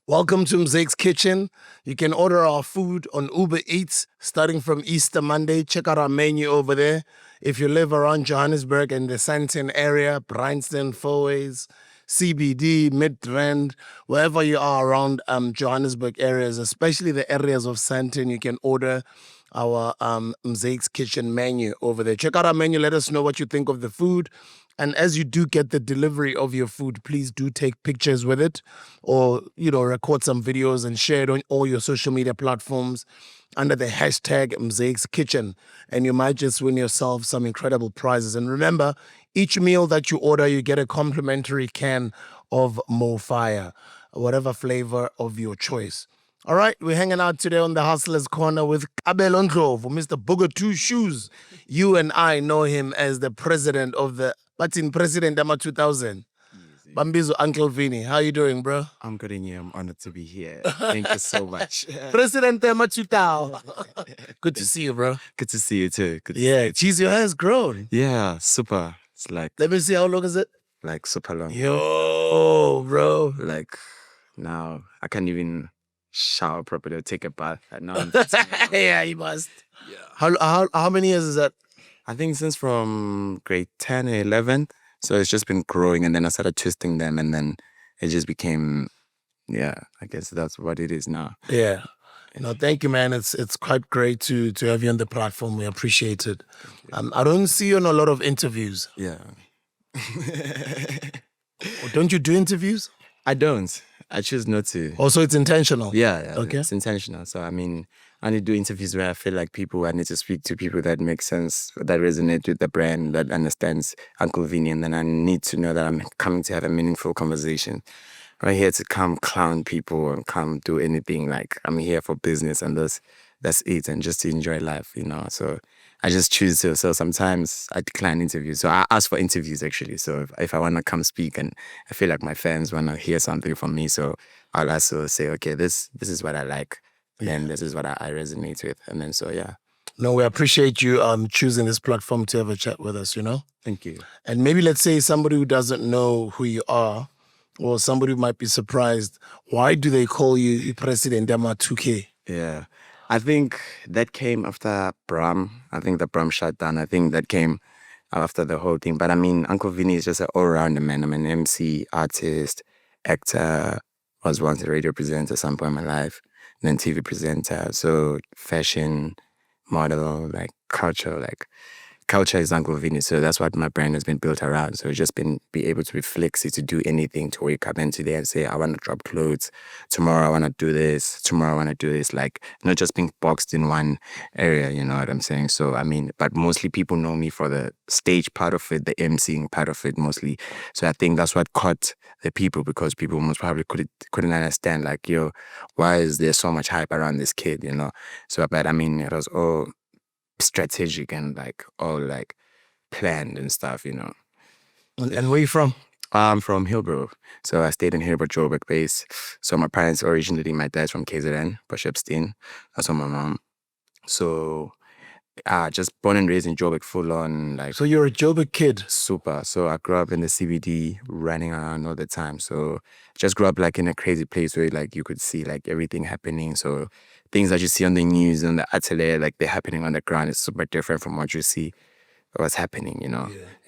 Welcome to Mzake's Kitchen. You can order our food on Uber Eats starting from Easter Monday. Check out our menu over there. If you live around Johannesburg and the Sandton area, Bryanston, Fourways, CBD, Midrand, wherever you are around Johannesburg areas, especially the areas of Sandton, you can order our Mzake's Kitchen menu over there. Check out our menu. Let us know what you think of the food. And as you do get the delivery of your food, please do take pictures with it or, record some videos and share it on all your social media platforms under the hashtag Mzake's Kitchen. And you might just win yourself some incredible prizes. And remember, each meal that you order, you get a complimentary can of Mo Fire, whatever flavor of your choice. All right, we're hanging out today on the Hustlers Corner with Abel Ondlovu, Mr. Booger Two Shoes. You and I know him as the president of the Latin President Ama 2000. Easy. Bambizo Uncle Vinny. How you doing, bro? I'm good in you. I'm honored to be here. Thank you so much. President Ama 2000. Good to see you, bro. Good to see you too. Good to Yeah, geez, your hair's grown. Yeah, super. It's like Let me see, how long is it? super long. Yo, bro. Like now I can't even shower properly or take a bath. And now Yeah, you must. Yeah. How many years is that? I think since from grade 10 or 11. So it's just been growing and then I started twisting them and then it just became, I guess that's what it is now. Yeah. No, thank you, man. It's quite great to have you on the platform. We appreciate it. I don't see you in a lot of interviews. Yeah. Don't you do interviews? I don't. I choose not to. Also, it's intentional. Yeah. Okay. It's intentional. So, I mean, I only do interviews where I feel like I need to speak to people that make sense, that resonate with the brand, that understands Uncle Vinny. And then I need to know that I'm coming to have a meaningful conversation. I'm not here to come clown people and come do anything. Like, I'm here for business and that's it. And just to enjoy life, So I just choose to. So sometimes I decline interviews. So I ask for interviews actually. So if I want to come speak and I feel like my fans want to hear something from me, so I'll also say, okay, this is what I like. And this is what I resonate with. And then No, we appreciate you choosing this platform to have a chat with us, Thank you. And maybe let's say somebody who doesn't know who you are or somebody who might be surprised, why do they call you President Dama 2K? Yeah. I think that came after Bram. I think the Bram shut down. I think that came after the whole thing. But I mean, Uncle Vinny is just an all-rounder man. I'm an MC, artist, actor, was once a radio presenter at some point in my life, then TV presenter. So fashion, model, like culture is Uncle Vinny. So that's what my brand has been built around. So it's just be able to be flexy, to do anything, to wake up and today and say, I want to drop clothes. Tomorrow I want to do this. Tomorrow I want to do this. Like not just being boxed in one area, you know what I'm saying? So I mean, but mostly people know me for the stage part of it, the emceeing part of it mostly. So I think that's what caught the people because people most probably couldn't understand like, yo, why is there so much hype around this kid, So but I mean, it was all strategic and like all like planned and stuff, And where are you from? I'm from Hillbrow. So I stayed in Hillbrow, Joburg base. So my parents originally, my dad's from KZN, Bishopstein. That's from my mom. So just born and raised in Joburg, full on like. So you're a Joburg kid? Super. So I grew up in the CBD, running around all the time. So just grew up like in a crazy place where like you could see like everything happening. So things that you see on the news and the atelier, like they're happening on the ground, is super different from what you see, what's happening,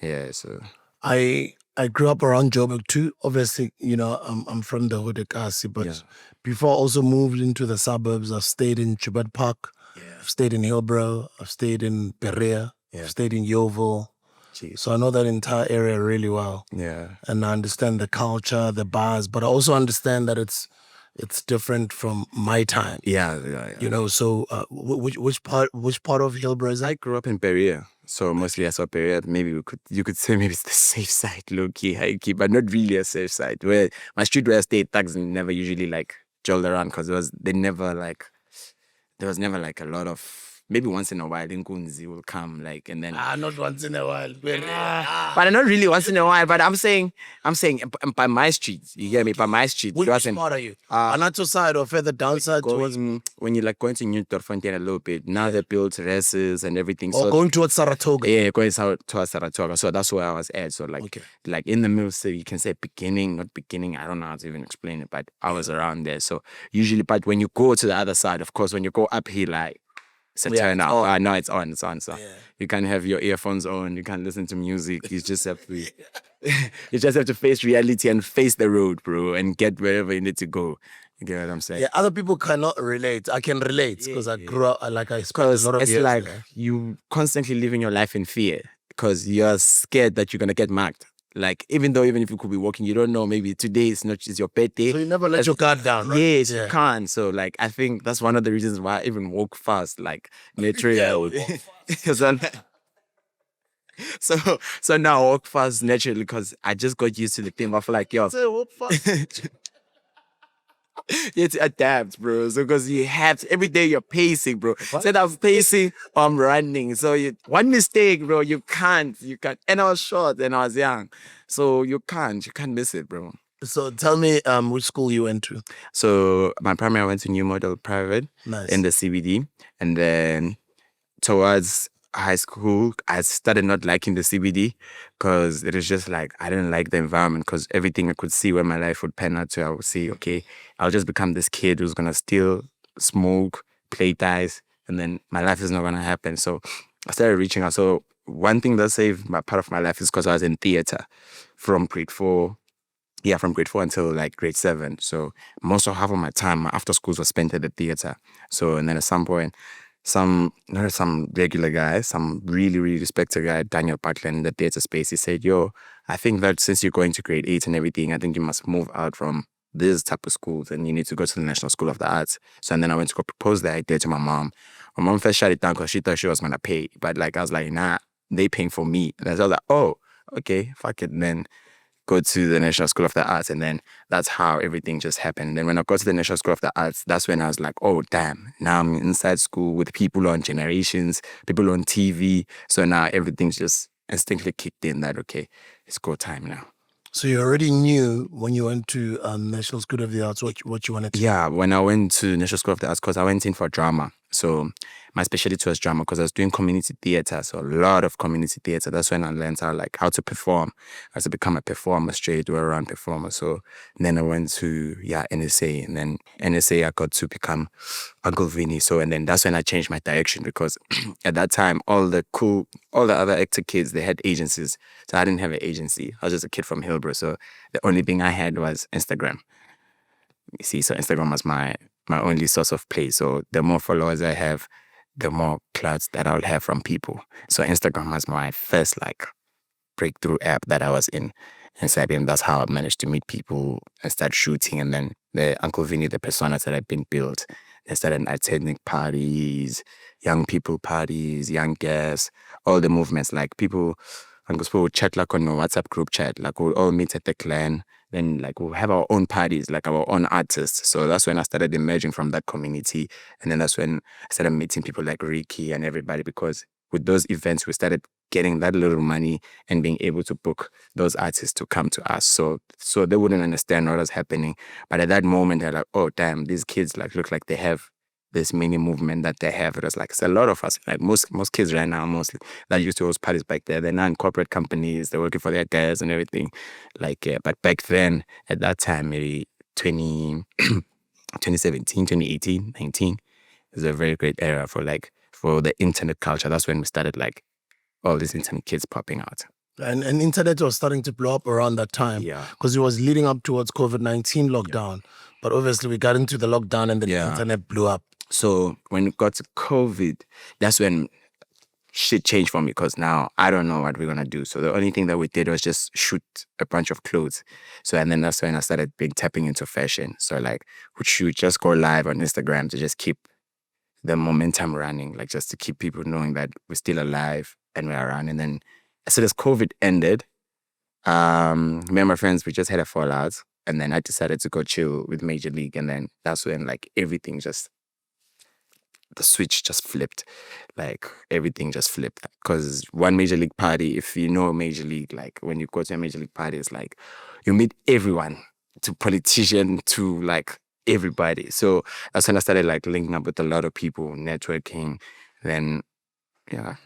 Yeah. So I grew up around Joburg too. Obviously, I'm from the hood, Ekasi, but before I also moved into the suburbs. I've stayed in Chubut Park. I've stayed in Hillbrow. I've stayed in Berea. I've stayed in UNVLE. Jeez. So I know that entire area really well. Yeah. And I understand the culture, the bars, but I also understand that it's different from my time. Yeah. So which part of Hillbrow is that? I grew up in Berea. So mostly I saw Berea. Maybe you could say maybe it's the safe side, low key, high key, but not really a safe side. Where my street where I stayed, thugs never usually like jolled around because there was never like a lot of maybe once in a while, Nkunzi will come, like, and then. Not once in a while. But not really once in a while. But I'm saying, by my street, you get me? By my street. Which part are you? Anato side or further downside? Towards when you like going to New Fontaine a little bit. Now they built races and everything. Or so going towards Saratoga. Yeah, going towards Saratoga. So that's where I was at. So like in the middle, so you can say beginning, not beginning. I don't know how to even explain it, but I was around there. So usually, but when you go to the other side, of course, when you go up here, like. It's a turn out. No, it's on. So you can have your earphones on. You can listen to music. You just have to, you just have to face reality and face the road, bro, and get wherever you need to go. You get what I'm saying? Yeah, other people cannot relate. I can relate because I grew up like I spent a lot of it's years like there. you constantly living your life in fear because you're scared that you're gonna get marked. Like even if you could be walking, you don't know. Maybe today is not just your birthday. So you never let your guard down, right? Yes, you can't. So like I think that's one of the reasons why I even walk fast. Like naturally, I would walk fast. So now I walk fast naturally because I just got used to the thing. I feel like walk fast. You have to adapt, bro. So because you have to, every day you're pacing, bro. Instead of pacing, I'm running. So one mistake, bro, you can't. And I was short and I was young. So you can't miss it, bro. So tell me which school you went to. So my primary I went to New Model Private in the CBD. And then towards high school, I started not liking the CBD because it was just like, I didn't like the environment because everything I could see where my life would pan out to, I would see, okay, I'll just become this kid who's going to steal, smoke, play dice, and then my life is not going to happen. So I started reaching out. So one thing that saved my part of my life is because I was in theater from grade 4. Yeah, from grade 4 until like grade 7. So most of half of my time, my after schools was spent at the theater. So, and then at some point, some regular guy, some really, really respected guy, Daniel Butler in the theater space, he said, yo, I think that since you're going to grade 8 and everything, I think you must move out from this type of schools and you need to go to the National School of the Arts. So, and then I went to go propose the idea to my mom. My mom first shut it down because she thought she was going to pay. But like, I was like, nah, they paying for me. And I was like, oh, okay, fuck it. And then go to the National School of the Arts, and then that's how everything just happened. And then when I got to the National School of the Arts, that's when I was like, oh, damn, now I'm inside school with people on Generations, people on TV. So now everything's just instinctively kicked in that, okay, it's go time now. So you already knew when you went to National School of the Arts what you wanted to do? Yeah, when I went to National School of the Arts, because I went in for drama. So my specialty was drama because I was doing community theater. So a lot of community theater. That's when I learned how to perform, how to become a performer, straight or around performer. So then I went to NSA, and then NSA I got to become Uncle Vinny. So and then that's when I changed my direction because at that time all the other actor kids, they had agencies. So I didn't have an agency. I was just a kid from Hillbrow. So the only thing I had was Instagram. You see, so Instagram was my only source of play. So the more followers I have, the more clouds that I'll have from people. So Instagram was my first like breakthrough app that I was in inside, and that's how I managed to meet people and start shooting. And then the Uncle Vinny, the personas that had been built, they started attending parties, young people parties, young guests, all the movements. Like people would chat like on a WhatsApp group chat, like we'll all meet at the clan. Then like we'll have our own parties, like our own artists. So that's when I started emerging from that community. And then that's when I started meeting people like Riky and everybody, because with those events, we started getting that little money and being able to book those artists to come to us. So they wouldn't understand what was happening. But at that moment, they're like, oh, damn, these kids like look like they have this mini movement that they have. It was like, it's a lot of us, like most kids right now, mostly, that used to host parties back there. They're now in corporate companies, they're working for their guys and everything. Like, but back then, at that time, maybe 2017, 2018, 19, it was a very great era for the internet culture. That's when we started like all these internet kids popping out. And internet was starting to blow up around that time. Yeah. Because it was leading up towards COVID-19 lockdown. Yeah. But obviously we got into the lockdown and then the internet blew up. So when it got to COVID, that's when shit changed for me, because now I don't know what we're going to do. So the only thing that we did was just shoot a bunch of clothes. So, and then that's when I started tapping into fashion. So like, would shoot, just go live on Instagram to just keep the momentum running, like just to keep people knowing that we're still alive and we're around. And then as soon as COVID ended, me and my friends, we just had a fallout. And then I decided to go chill with Major League. And then that's when like everything just the switch just flipped. Like everything just flipped. Because one major league party, if you know major league, like when you go to a major league party, it's like you meet everyone, to politician, to like everybody. So that's when I started like linking up with a lot of people, networking. Then yeah.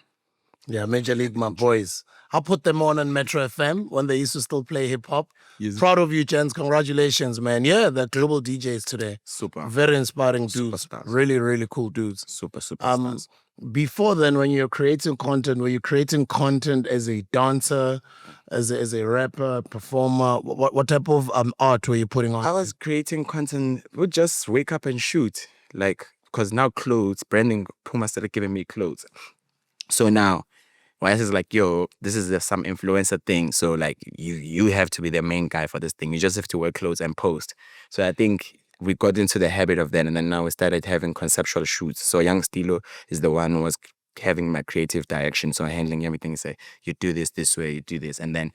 Yeah, Major League, my boys. I put them on Metro FM when they used to still play hip hop. Yes. Proud of you, gents. Congratulations, man. Yeah, they're global DJs today. Super. Very inspiring dudes. Superstars. Really, really cool dudes. Super Um, stars. Before then, when you're creating content, were you creating content as a dancer, as a rapper, performer? What type of art were you putting on? I was creating content. Would just wake up and shoot. Like, because now clothes, branding, Puma started giving me clothes. So now, YS is like, yo, this is some influencer thing. So like, you have to be the main guy for this thing. You just have to wear clothes and post. So I think we got into the habit of that, and then now we started having conceptual shoots. So Young Stilo is the one who was having my creative direction, so handling everything. Say, you do this way, you do this, and then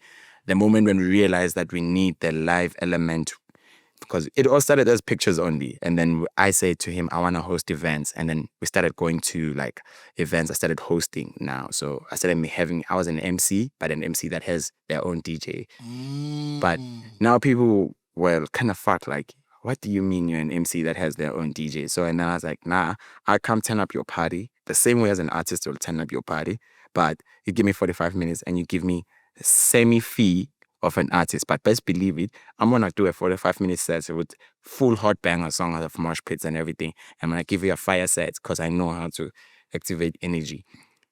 the moment when we realized that we need the live element, because it all started as pictures only, and then I said to him, I want to host events, and then we started going to like events. I started hosting now, so I started I was an MC, but an MC that has their own DJ. But now people were kind of fucked, like, what do you mean you're an MC that has their own DJ? So and then I was like, nah, I'll come turn up your party the same way as an artist will turn up your party, but you give me 45 minutes and you give me a semi fee of an artist. But best believe it, I'm gonna do a 45-minute set with full hot banger songs of mosh pits and everything. I'm gonna give you a fire set because I know how to activate energy.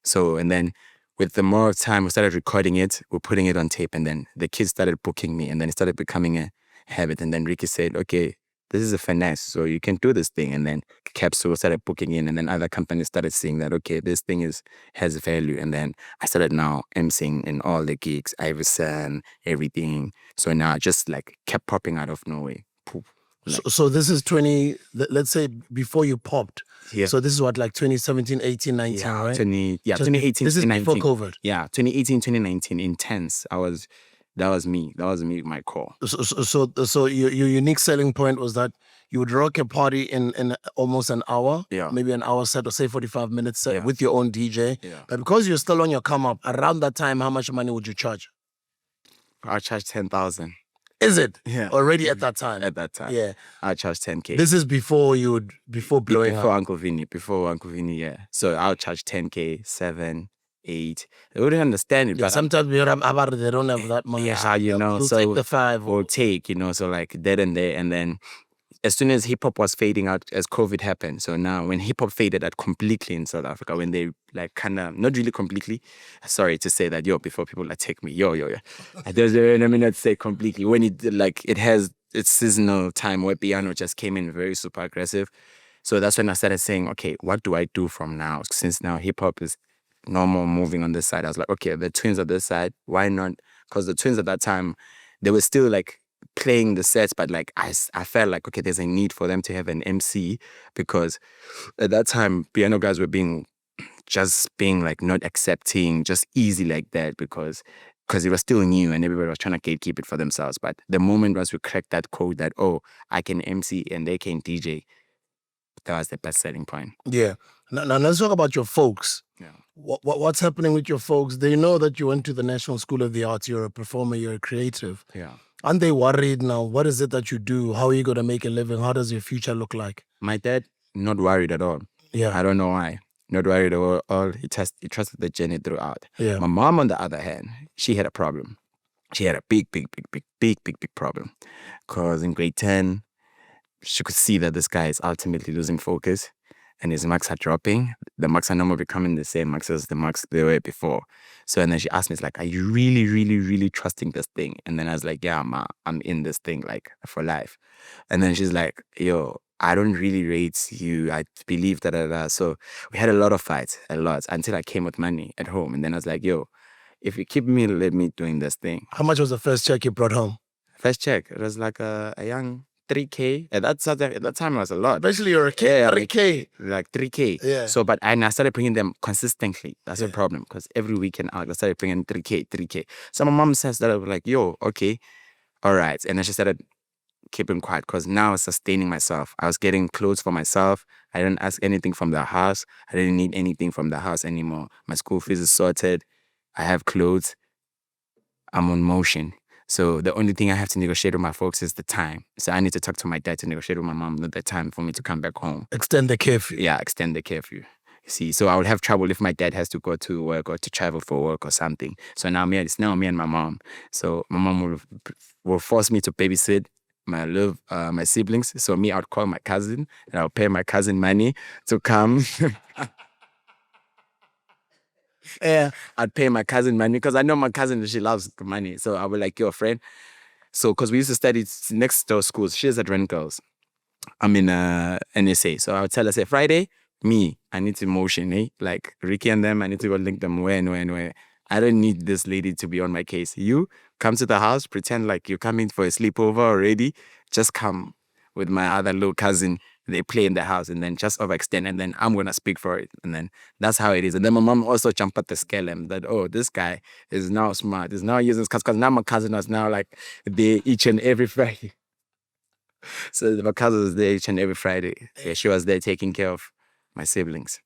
So and then with the more time we started recording it, we're putting it on tape, and then the kids started booking me, and then it started becoming a habit. And then Riky said, okay, this is a finesse, so you can do this thing. And then Capsule started booking in, and then other companies started seeing that, okay, this thing has value. And then I started now emceeing in all the gigs, Iverson, everything. So now I just like kept popping out of nowhere. Poof. Like, So this is 20, let's say before you popped. yeah. So this is what, like 2017, 18, 19, yeah, right? 2018, This is 2019. before COVID. Yeah, 2018, 2019, intense. That was me, my core. So your unique selling point was that you would rock a party in almost an hour, Yeah. maybe an hour set, or say 45 minutes set, Yeah. with your own DJ. Yeah. But because you're still on your come up, around that time, how much money would you charge? I charged 10,000 Is it? Yeah. Already at that time? at that time. Yeah. I charged 10K. This is before blowing before up. Uncle Vinny, yeah. So I'll charge 10K, 7, 8. They wouldn't understand it, Yeah, but sometimes they don't have that money. yeah, you know, We'll so take the 5. we'll take, you know, so like that and there. And then as soon as hip hop was fading out, as COVID happened, so now when hip hop faded out completely in South Africa, when they like kind of, not really completely, sorry to say that, before people like take me, let me not say completely, when it has its seasonal time where piano just came in very super aggressive. So that's when I started saying, okay, what do I do from now? Since now hip hop is no more moving on this side. I was like, okay, the twins are this side, why not? Because the twins at that time, they were still like playing the sets, but like I felt like, okay, there's a need for them to have an MC, because at that time piano guys were being like not accepting just easy like that, because it was still new and everybody was trying to gatekeep it for themselves. But the moment once we cracked that code that, oh, I can MC and they can DJ, that was the best selling point. Yeah. Now let's talk about your folks. Yeah. What's happening with your folks? They know that you went to the National School of the Arts. You're a performer. You're a creative. Yeah. Aren't they worried now? What is it that you do? How are you going to make a living? How does your future look like? My dad, not worried at all. Yeah. I don't know why. Not worried at all. He trusted the journey throughout. Yeah. My mom, on the other hand, she had a problem. She had a big problem. Because in grade 10, she could see that this guy is ultimately losing focus and his marks are dropping. The marks are no more becoming the same marks as the marks they were before. So, and then she asked me, it's like, are you really, really, really trusting this thing? And then I was like, yeah, ma, I'm in this thing, like, for life. And then she's like, yo, I don't really rate you. I believe that. So we had a lot of fights, until I came with money at home. And then I was like, yo, if you keep me, let me doing this thing. How much was the first check you brought home? First check, it was like a young 3K. At that time, it was a lot. Especially you're a kid, Yeah, 3K. Like 3K. Yeah. So, but I started bringing them consistently. That's the problem, because every weekend I started bringing 3K. So my mom says that, I was like, yo, okay, all right. And then she started keeping quiet because now I was sustaining myself. I was getting clothes for myself. I didn't ask anything from the house. I didn't need anything from the house anymore. My school fees is sorted. I have clothes. I'm on motion. So the only thing I have to negotiate with my folks is the time. So I need to talk to my dad to negotiate with my mom the time for me to come back home. Extend the curfew. Yeah, extend the curfew. You see, so I would have trouble if my dad has to go to work or to travel for work or something. So now it's now me and my mom. So my mom will force me to babysit my siblings. So me, I'd call my cousin and I'll pay my cousin money to come. Yeah. I'd pay my cousin money because I know my cousin, she loves money. So I would like, your friend. So because we used to study next door schools, she's at Rentals. I'm in NSA. So I would tell her, say, Friday, me, I need to motion, eh? Like Riky and them, I need to go link them where and where and where. I don't need this lady to be on my case. You come to the house, pretend like you're coming for a sleepover already. Just come with my other little cousin. They play in the house and then just overextend and then I'm gonna speak for it. And then that's how it is. And then my mom also jumped at the scale and that, oh, this guy is now smart, is now using because now my cousin was now like they each and every Friday. So my cousin was there each and every Friday. Yeah, she was there taking care of my siblings.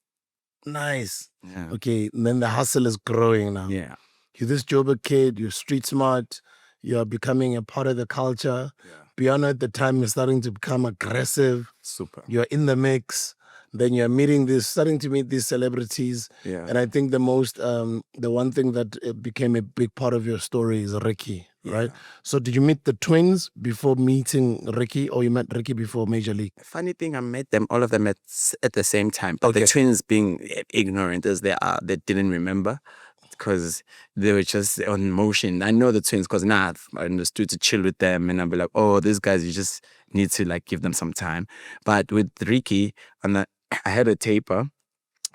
Nice. Yeah. Okay, and then the hustle is growing now. Yeah. You're this Joburg kid, you're street smart, you're becoming a part of the culture. Yeah. Beyond at the time, you're starting to become aggressive. Super. You're in the mix. Then you're starting to meet these celebrities. Yeah. And I think the one thing that became a big part of your story is Riky, right? So did you meet the twins before meeting Riky, or you met Riky before Major League? Funny thing, I met them, all of them at the same time. But the twins, being ignorant as they are, they didn't remember because they were just on motion. I know the twins because now I understood to chill with them and I'll be like, oh, these guys, you just need to like give them some time. But with Riky, I had a taper.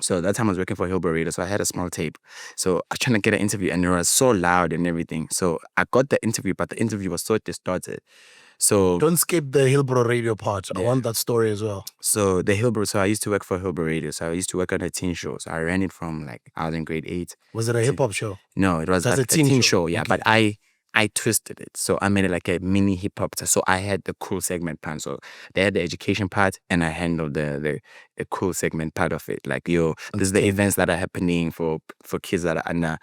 So that time I was working for Hillbrow Radio, so I had a small tape. So I was trying to get an interview and it was so loud and everything. So I got the interview, but the interview was so distorted. So don't skip the Hillbrow Radio part. I want that story as well. So the Hillbrow, so I used to work for Hillbrow Radio. So I used to work on a teen show. So I ran it from like I was in grade 8. Was it a hip hop show? No, it was a teen show. Yeah, okay. But I twisted it. So I made it like a mini hip hop. So I had the cool segment part. So they had the education part and I handled the cool segment part of it. Like, this is the events that are happening for kids that are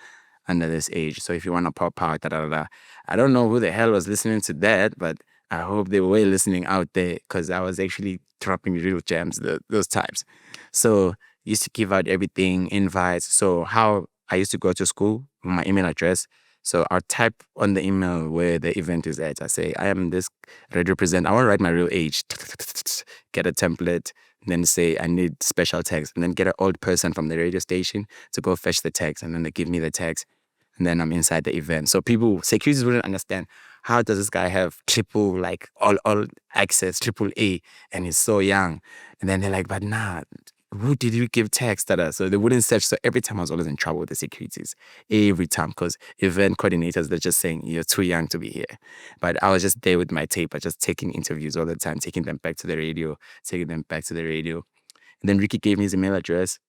under this age. So if you want to pop out, I don't know who the hell was listening to that, but I hope they were listening out there because I was actually dropping real gems those times. So used to give out everything, invites. So how I used to go to school with my email address. So I'll type on the email where the event is at. I say, I am this radio presenter. I want to write my real age. Get a template. Then say, I need special tags. And then get an old person from the radio station to go fetch the tags. And then they give me the tags. And then I'm inside the event. So securities wouldn't understand, how does this guy have triple, like all access, triple A, and he's so young? And then they're like, but nah, who did you give tags to? So they wouldn't search. So every time I was always in trouble with the securities. Every time, because event coordinators, they're just saying, you're too young to be here. But I was just there with my tape, just taking interviews all the time, taking them back to the radio. And then Riky gave me his email address.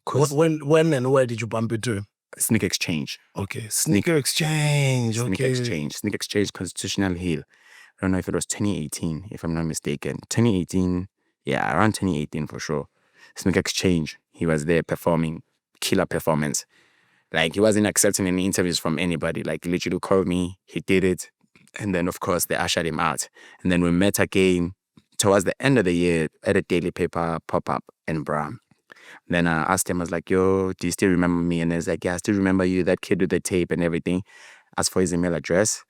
When and where did you bump into him? Sneak Exchange. Okay, Sneaker Exchange. Okay. Sneak Exchange, Constitutional Hill. I don't know if it was 2018, if I'm not mistaken. 2018, yeah, around 2018 for sure. Sneak Exchange, he was there performing, killer performance. Like, he wasn't accepting any interviews from anybody. Like, he literally called me, he did it. And then, of course, they ushered him out. And then we met again towards the end of the year at a daily paper pop-up in Bram. Then I asked him, I was like, yo, do you still remember me? And he's like, yeah, I still remember you, that kid with the tape and everything. Asked for his email address.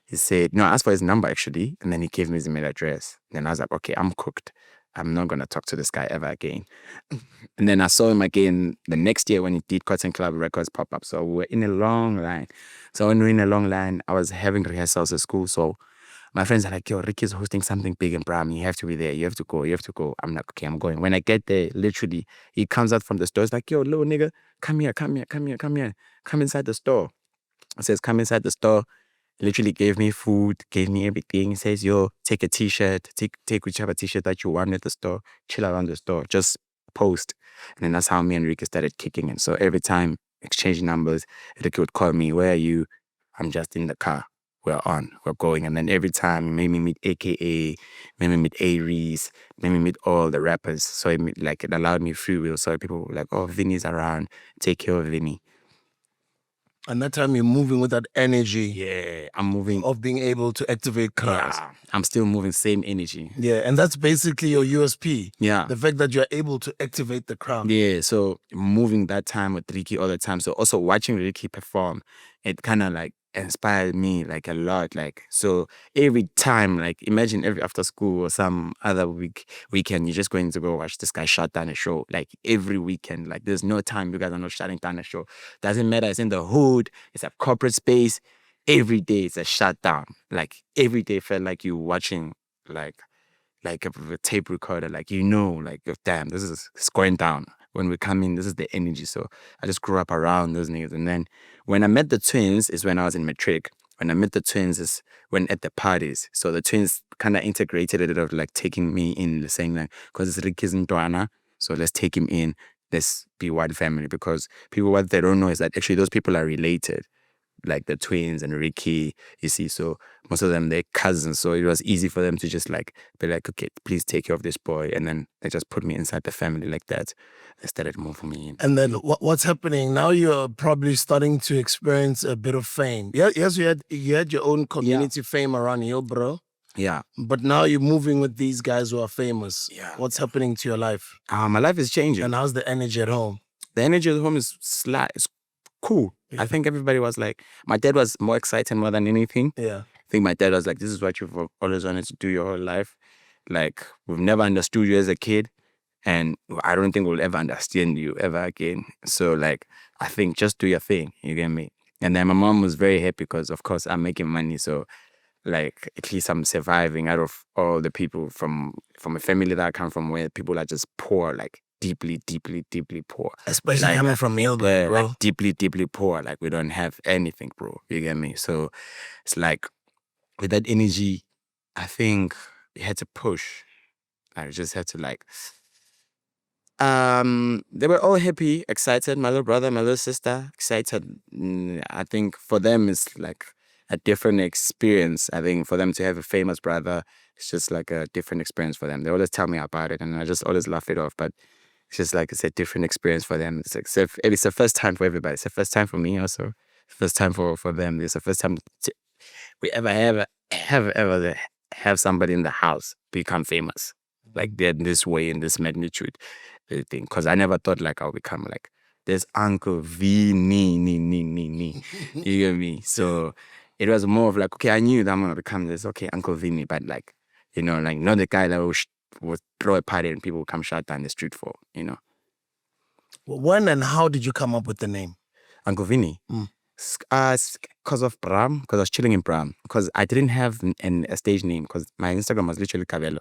He said, no, I asked for his number actually. And then he gave me his email address. Then I was like, okay, I'm cooked. I'm not going to talk to this guy ever again. And then I saw him again the next year when he did Cotton Club Records pop-up. So we were in a long line. So when we were in a long line, I was having rehearsals at school. So my friends are like, yo, Ricky's hosting something big in Bram. You have to be there. You have to go. I'm like, okay, I'm going. When I get there, literally, he comes out from the store. He's like, yo, little nigga, come here. Come inside the store. He says, come inside the store. He literally gave me food, gave me everything. He says, yo, take a t-shirt. Take whichever t-shirt that you want at the store. Chill around the store. Just post. And then that's how me and Ricky started kicking in. So every time, exchanging numbers, Ricky would call me, where are you? I'm just in the car. we're going. And then every time it made me meet AKA, made me meet Aries, made me meet all the rappers. So it allowed me free will. So people were like, oh, Vinny's around, take care of Vinny. And that time you're moving with that energy. Yeah, I'm moving. Of being able to activate crowds. Yeah, I'm still moving same energy. Yeah, and that's basically your USP. Yeah. The fact that you're able to activate the crowd. Yeah, so moving that time with Riky all the time. So also watching Riky perform, it kind of like inspired me like a lot. Like, so every time, like imagine every after school or some other weekend, you're just going to go watch this guy shut down a show. Like every weekend, like there's no time you guys are not shutting down a show. Doesn't matter, it's in the hood, it's a corporate space. Every day it's a shutdown. Like every day felt like you watching like a tape recorder, like, like, damn, this is it's going down. When we come in, this is the energy. So I just grew up around those niggas. And then when I met the twins is when I was in matric. When I met the twins is when at the parties. So the twins kind of integrated it of like taking me in, saying like, because it's Ricky's Ntwana, so let's take him in. Let's be one family. Because people, what they don't know is that actually those people are related. Like the twins and Riky, you see, so most of them, they're cousins, so it was easy for them to just like be like, okay, please take care of this boy, and then they just put me inside the family like that. They started moving me in. And then what's happening now? You're probably starting to experience a bit of fame. Yeah, yes, you had your own community fame around Hillbrow. Yeah, but now you're moving with these guys who are famous. Yeah. What's happening to your life? My life is changing. And how's the energy at home? The energy at home is it's cool. Yeah. I think everybody was like, my dad was more excited more than anything. Yeah. I think my dad was like, this is what you've always wanted to do your whole life. Like, we've never understood you as a kid, and I don't think we'll ever understand you ever again. So, like, I think just do your thing, you get me? And then my mom was very happy because, of course, I'm making money. So, like, at least I'm surviving out of all the people from a family that I come from where people are just poor, like, deeply, deeply, deeply poor. Especially like, coming from Hillbrow, bro. Like, deeply, deeply poor. Like, we don't have anything, bro. You get me? So, it's like, with that energy, I think you had to push. I just had to like. They were all happy, excited. My little brother, my little sister, excited. I think for them it's like a different experience. I think for them to have a famous brother, it's just like a different experience for them. They always tell me about it, and I just always laugh it off. But it's just like it's a different experience for them. It's like it's the first time for everybody. It's the first time for me also. First time for them. It's the first time we ever have somebody in the house become famous, like they're this way, in this magnitude thing. Because I never thought like I'll become like this Uncle Vinny, you get me? So it was more of like, okay, I knew that I'm gonna become this, okay, Uncle Vinny, but like, like not the guy that would throw a party and people would come shut down the street for, When and how did you come up with the name Uncle Vinny? Because of Bram, because I was chilling in Bram, because I didn't have a stage name, because my Instagram was literally Cabello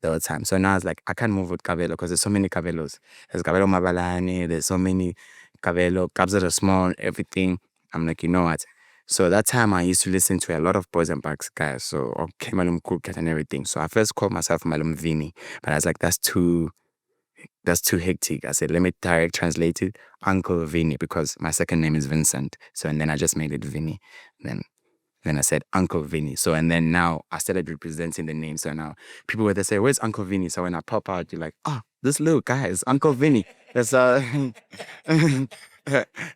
the whole time. So now I was like, I can't move with Cabello because there's so many Cabellos. There's Cabello Mabalane, there's so many Cabello, Cabs that are small, everything. I'm like, you know what? So that time I used to listen to a lot of Boys and Bucks guys, so okay, Malum Cool Cat and everything. So I first called myself Malum Vinny, but I was like, that's too hectic. I said, let me direct translate it, Uncle Vinny, because my second name is Vincent. So, and then I just made it Vinny. Then I said Uncle Vinny. So, and then now I started representing the name. So now people would say, where's Uncle Vinny? So when I pop out, you're like, oh, this little guy is Uncle Vinny. That's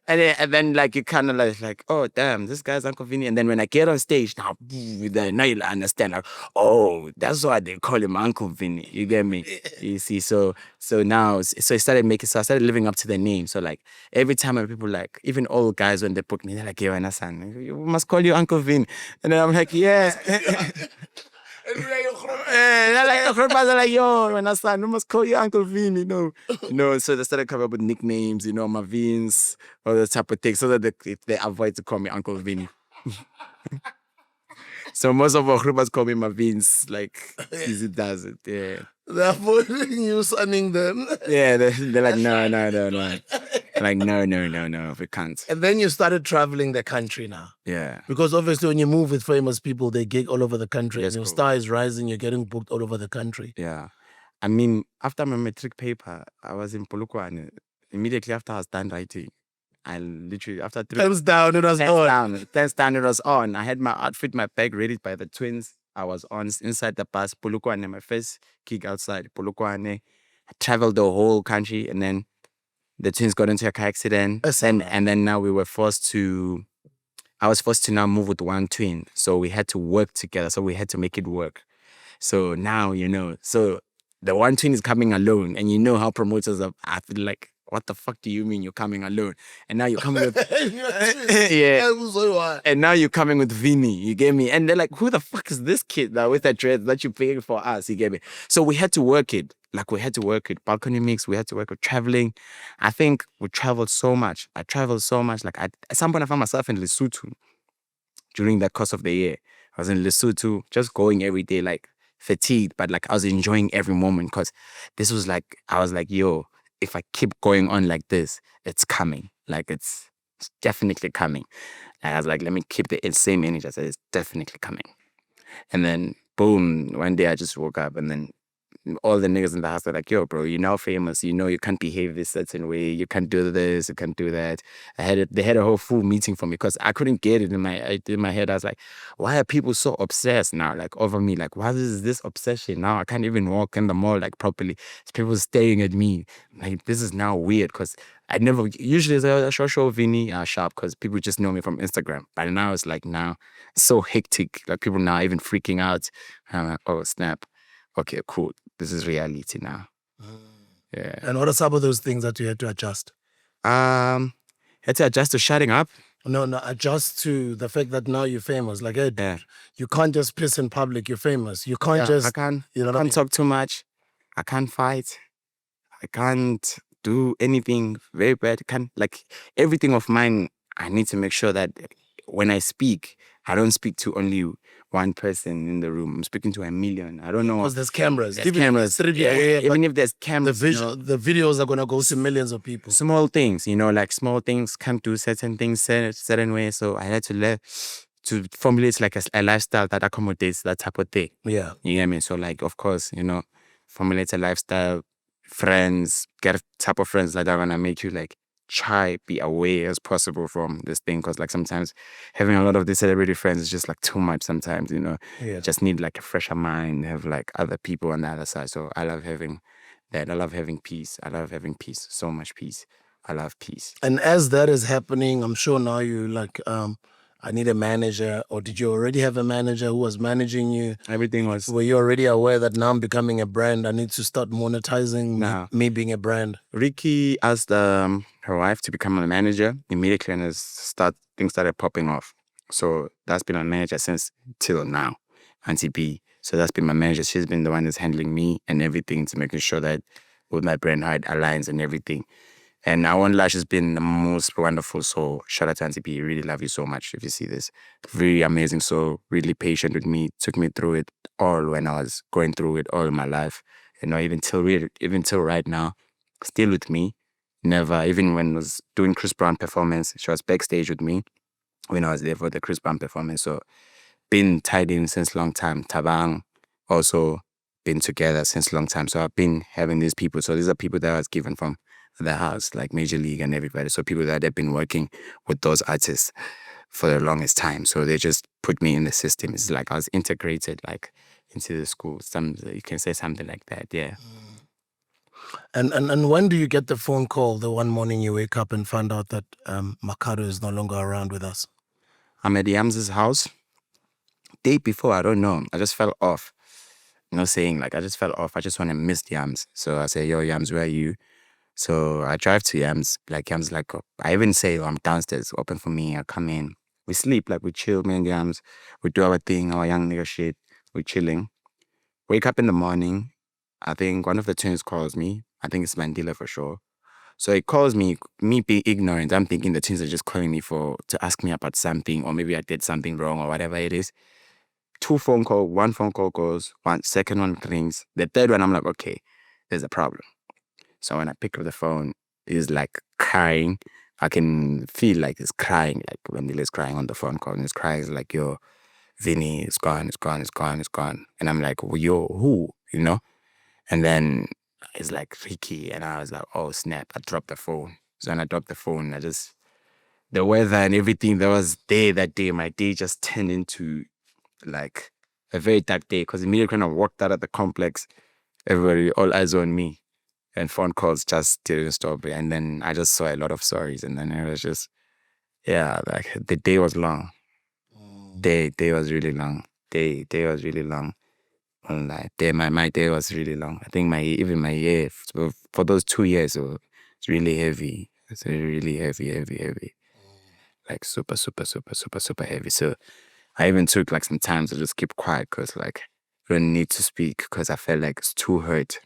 and then like you kind of like, oh damn, this guy's Uncle Vinny. And then when I get on stage, now you'll understand, like, oh, that's why they call him Uncle Vinny. You get me? You see, so now, so I started living up to the name. So like every time when people like, even old guys when they book me, they're like, yo, Anasan, we must call you Uncle Vin. And then I'm like, yes. They're like, yo, when I start, we must call you Uncle Vin, So they started coming up with nicknames, my Vins, all the type of things, so that they avoid to call me Uncle Vinny. So most of our groupers call me my Vins, like, easy does it, yeah. They're avoiding you sunning them. Yeah, they're like, no. Like, no, we can't. And then you started traveling the country now. Yeah. Because obviously when you move with famous people, they gig all over the country. Yes, and your star is rising, you're getting booked all over the country. Yeah. I mean, after my matric paper, I was in Polokwane. Immediately after I was done writing, I literally, after 3 Thumbs down, it was Hands down, it was on. I had my outfit, my bag ready by the twins. I was on inside the bus, Polokwane, my first gig outside, Polokwane. I traveled the whole country, and then the twins got into a car accident. And then now we were I was forced to now move with one twin. So we had to work together. So we had to make it work. So now, so the one twin is coming alone, and you know how promoters are. I feel like, what the fuck do you mean you're coming alone? And now you're coming with yeah. And now you're coming with Vinny. You get me? And they're like, who the fuck is this kid that with that dread that you're paying for us? You get me? So we had to work it. Like we had to work it. Balcony mix. We had to work with traveling. I think we traveled so much. I traveled so much. Like at some point I found myself in Lesotho during that course of the year. I was in Lesotho, just going every day, like fatigued, but like I was enjoying every moment because this was like, I was like, yo, if I keep going on like this, it's coming. Like it's definitely coming. And I was like, let me keep the same energy. I said, it's definitely coming. And then boom, one day I just woke up, and then all the niggas in the house were like, yo, bro, you're now famous. You know you can't behave this certain way. You can't do this. You can't do that. They had a whole full meeting for me because I couldn't get it in my head. I was like, why are people so obsessed now, like over me? Like, why is this obsession now? I can't even walk in the mall like properly. People staring at me. Like, this is now weird because I never usually say, show Vinny sharp because people just know me from Instagram. But now it's like it's so hectic. Like people now even freaking out. I'm like, oh snap. Okay, cool. This is reality now. Yeah. And what are some of those things that you had to adjust? Had to adjust to shutting up. No, adjust to the fact that now you're famous. Like, hey, you can't just piss in public. You're famous. You can't just. I can't talk too much. I can't fight. I can't do anything very bad. Like everything of mine. I need to make sure that when I speak, I don't speak to only one person in the room. I'm speaking to a million. I don't know. Because there's cameras. There's cameras. Even if there's cameras. The videos are going to go to millions of people. Small things, like small things can't do certain things certain way. So I had to learn to formulate like a lifestyle that accommodates that type of thing. Yeah. You get me? So like, of course, formulate a lifestyle, friends, get a type of friends that are going to make you like try be away as possible from this thing, because like sometimes having a lot of these celebrity friends is just like too much sometimes, just need like a fresher mind, have like other people on the other side. So I love having that. I love having peace. So much peace. I love peace. And as that is happening, I'm sure now you like I need a manager, or did you already have a manager who was managing you? Everything was. Were you already aware that now I'm becoming a brand? I need to start monetizing me being a brand. Riky asked her wife to become a manager immediately, and things started popping off. So that's been my manager since till now, Auntie B. So that's been my manager. She's been the one that's handling me and everything to making sure that with my brand how it aligns and everything. And I won't lie, she's been the most wonderful soul. Shout out to Auntie B. Really love you so much if you see this. Very amazing soul. Really patient with me. Took me through it all when I was going through it all in my life. Even till right now, still with me. Never, even when I was doing Chris Brown performance, she was backstage with me when I was there for the Chris Brown performance. So been tied in since long time. Tabang also been together since long time. So I've been having these people. So these are people that I was given from the house, like Major League and everybody. So people that have been working with those artists for the longest time. So they just put me in the system. It's like I was integrated like into the school. You can say something like that, yeah. And when do you get the phone call? The one morning you wake up and find out that Makado is no longer around with us? I'm at Yams' house. Day before, I don't know. I just fell off. I just fell off. I just want to miss Yams. So I say, yo, Yams, where are you? So I drive to Yams. Yams, I even say, I'm downstairs, open for me. I come in. We sleep, we chill, me and Yams. We do our thing, our young nigga shit. We chilling. Wake up in the morning. I think one of the twins calls me. I think it's Mandela for sure. So he calls me being ignorant. I'm thinking the twins are just calling me to ask me about something, or maybe I did something wrong or whatever it is. One phone call goes, second one rings. The third one, I'm like, okay, there's a problem. So when I pick up the phone, he's like crying. I can feel like he's crying, like when Mandela's crying on the phone call, and he's crying, he's like, yo, Vinny, it's gone. And I'm like, well, yo, who? And then it's like Riky, and I was like, oh snap, I dropped the phone. So when I dropped the phone, I just the weather and everything that was there that day, my day just turned into like a very dark day because immediately when I walked out of the complex, everybody, all eyes on me and phone calls just didn't stop. And then I just saw a lot of stories and then it was just, yeah, like the day was long. Day was really long. Day was really long. Like my day was really long. I think my year for those 2 years it's really heavy. It's really heavy. Like super heavy. So I even took like some time to just keep quiet because like I don't need to speak because I felt like it's too hurt.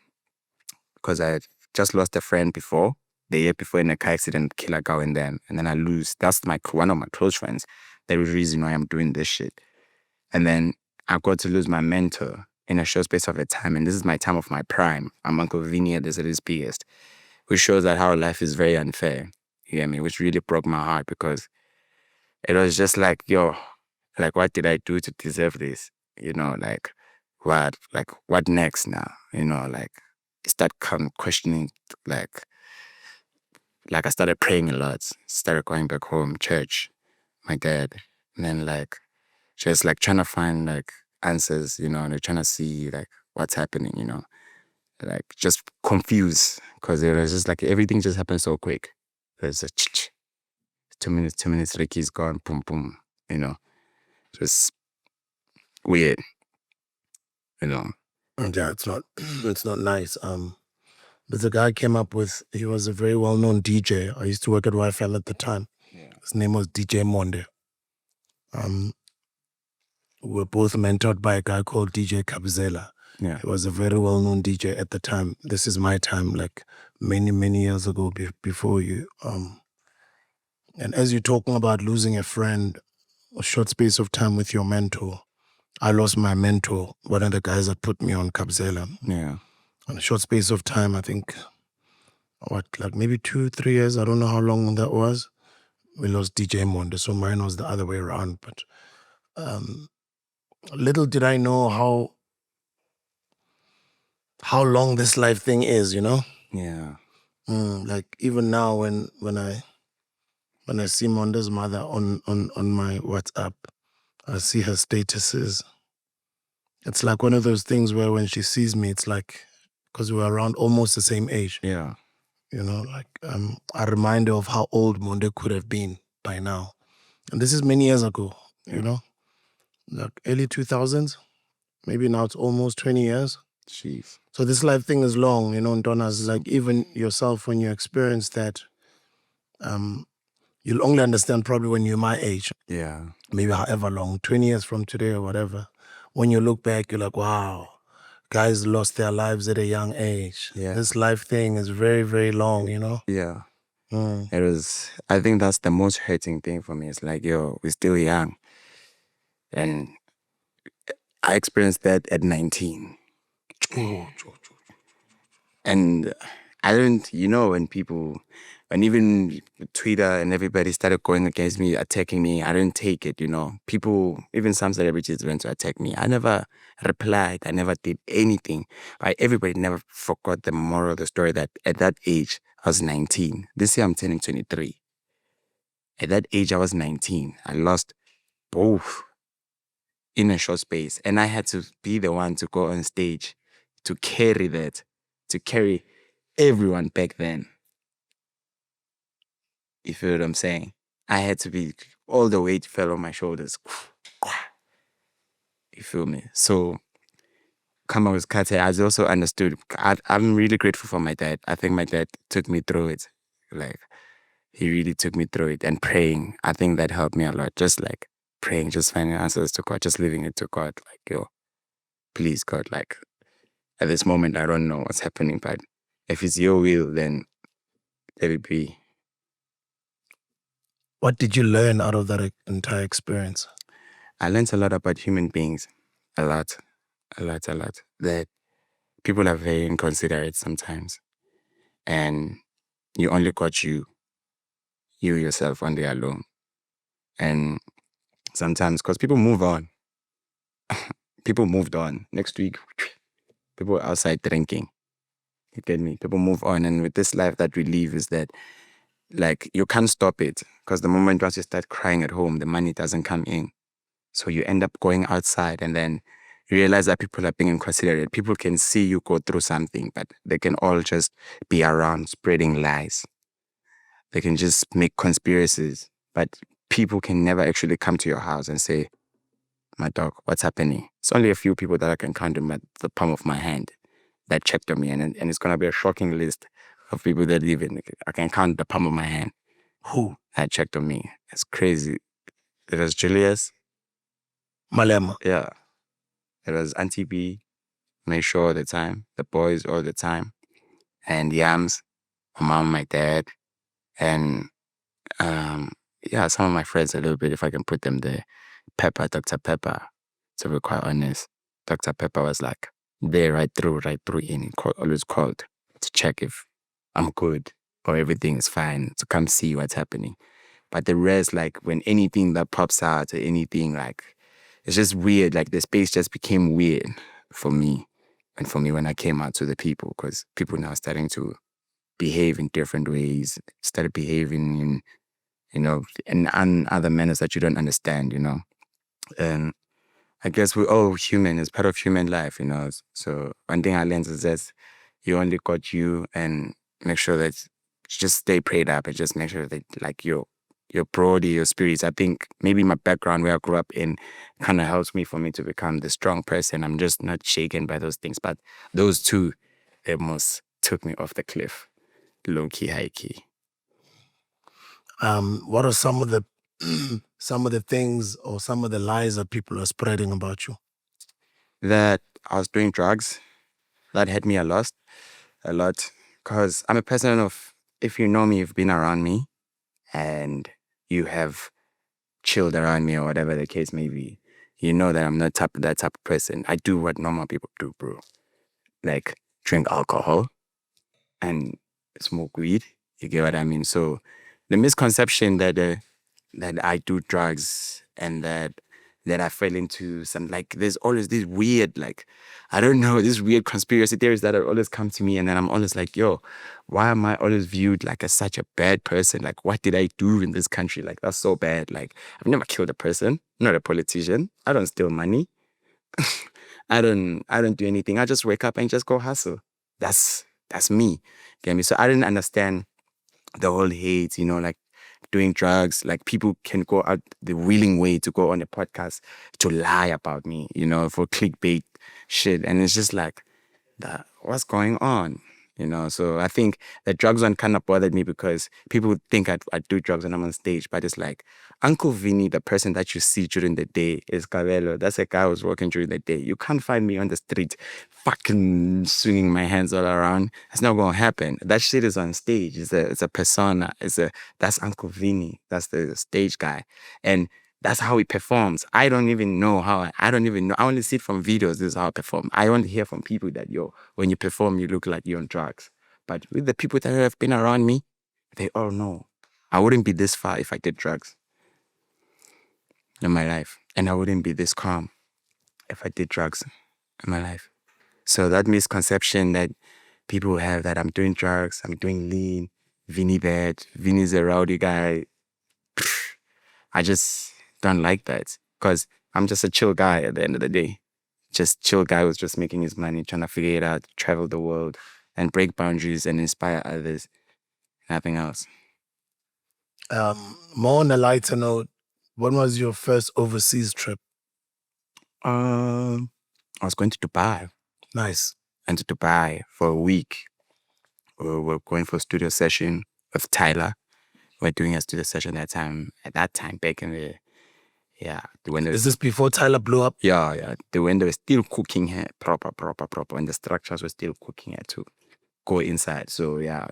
Because I just lost a friend before, the year before in a car accident, killer guy and then I lose. That's one of my close friends. The reason why I'm doing this shit. And then I got to lose my mentor in a short space of a time. And this is my time of my prime. I'm Uncle Vinny at his biggest, which shows that how life is very unfair. You get me? Which really broke my heart because it was just like, yo, like, what did I do to deserve this? You know, what next now? You know, like, start questioning, like I started praying a lot, started going back home, church, my dad, and then like just like trying to find like answers, you know, and trying to see like what's happening, you know, like just confused because it was just like everything just happened so quick. There's a 2 minutes, Ricky's gone, boom, boom, you know, just weird, you know. Yeah, it's not it's not nice. There's a guy I came up with, he was a very well-known DJ. I used to work at YFL at the time. Yeah. His name was DJ Monde. We were both mentored by a guy called DJ Kabzela. Yeah. He was a very well-known DJ at the time. This is my time, like many years ago before you. And as you're talking about losing a friend, a short space of time with your mentor, I lost my mentor, one of the guys that put me on Kabzela. Yeah. In a short space of time, I think, like maybe 2-3 years, I don't know how long that was, we lost DJ Monde. So mine was the other way around. But little did I know how long this life thing is, you know? Yeah. Like even now when I see Monda's mother on my WhatsApp, I see her statuses. It's like one of those things where when she sees me, it's like, because we're around almost the same age. Yeah. You know, like I remind her of how old Monde could have been by now. And this is many years ago, you know, like early 2000s. Maybe now it's almost 20 years. Jeez. So this life thing is long, you know, Ntonas, like even yourself, when you experience that, you'll only understand probably when you're my age, Yeah. maybe however long, 20 years from today or whatever. When you look back, you're like, wow, guys lost their lives at a young age. Yeah. This life thing is very long, you know? Yeah. I think that's the most hurting thing for me. It's like, yo, we're still young. And I experienced that at 19. And I don't, you know, when even Twitter and everybody started going against me, attacking me, I didn't take it, you know. People, even some celebrities went to attack me. I never replied. I never did anything. Everybody never forgot the moral of the story that at that age, I was 19. This year I'm turning 23. At that age, I was 19. I lost both in a short space. And I had to be the one to go on stage to carry that, to carry everyone back then. You feel what I'm saying? I had to be, all the weight fell on my shoulders. You feel me? So, come on with Kate, I also understood. I'm really grateful for my dad. I think my dad took me through it. Like, he really took me through it. And praying, I think that helped me a lot. Just like praying, just finding answers to God, just leaving it to God. Like, yo, please, God, like, at this moment, I don't know what's happening, but if it's your will, then let it be. What did you learn out of that entire experience? I learned a lot about human beings. A lot. That people are very inconsiderate sometimes. And you only got you yourself one day alone. And sometimes, because people move on. People moved on. Next week, people are outside drinking. You get me? People move on. And with this life that we live is that like you can't stop it because the moment once you start crying at home, the money doesn't come in. So you end up going outside and then you realize that people are being inconsiderate. People can see you go through something, but they can all just be around spreading lies. They can just make conspiracies, but people can never actually come to your house and say, my dog, what's happening? It's only a few people that I can count them at the palm of my hand that checked on me. And it's going to be a shocking list of people that even I can count the palm of my hand Who? that checked on me. It's crazy. It was Julius. Malema. Yeah. It was Auntie B, made sure all the time, the boys all the time, and Yams, my mom, my dad, and yeah, some of my friends a little bit, if I can put them there. Pepper, Dr. Pepper, to be quite honest. Dr. Pepper was like there right through in. He always called to check if I'm good or everything is fine, to come see what's happening. But the rest, like when anything that pops out or anything, like it's just weird. Like the space just became weird for me. And for me when I came out to the people, because people now starting to behave in different ways, started behaving in, in other manners that you don't understand, And I guess we're all human. It's part of human life, So one thing I learned is that you only got you, and make sure that just stay prayed up and just make sure that like your body, your spirits. I think maybe my background where I grew up in kind of helps me for me to become the strong person. I'm just not shaken by those things. But those two, they almost took me off the cliff. Low key, high key. What are some of the some of the things or some of the lies that people are spreading about you? That I was doing drugs. That hit me a lot. Because I'm a person of, if you know me, you've been around me, and you have chilled around me or whatever the case may be, you know that I'm not that type of person. I do what normal people do, bro. Like drink alcohol and smoke weed. You get what I mean? So the misconception that I do drugs and that I fell into some, like, there's always this weird, like, I don't know, these weird conspiracy theories that always come to me, and then I'm always like, yo, why am I always viewed like as such a bad person? Like, what did I do in this country? Like, that's so bad. Like, I've never killed a person. I'm not a politician. I don't steal money. I don't do anything. I just wake up and just go hustle. That's me. Get me? So I didn't understand the whole hate, like doing drugs. Like people can go out the willing way to go on a podcast to lie about me, for clickbait shit. And it's just like, what's going on? So I think the drugs one kind of bothered me because people think I do drugs when I'm on stage, but it's like Uncle Vinny, the person that you see during the day, is Cabello. That's a guy who's working during the day. You can't find me on the street fucking swinging my hands all around. It's not gonna happen. That shit is on stage. It's a persona. That's Uncle Vinny. That's the stage guy. And that's how he performs. I don't even know how. I don't even know. I only see it from videos. This is how I perform. I only hear from people that, when you perform, you look like you're on drugs. But with the people that have been around me, they all know. I wouldn't be this far if I did drugs in my life. And I wouldn't be this calm if I did drugs in my life. So that misconception that people have that I'm doing drugs, I'm doing lean, Vinny bad, Vinny's a rowdy guy. I just don't like that because I'm just a chill guy at the end of the day. Just chill guy who's just making his money, trying to figure it out, travel the world and break boundaries and inspire others. Nothing else. More on a lighter note, when was your first overseas trip? I was going to Dubai. Nice. And to Dubai for a week. We were going for a studio session with Tyler. We were doing a studio session at that time back in the, when Is this before Tyler blew up? Yeah. When they were still cooking here, proper, and the structures were still cooking here to go inside. So yeah,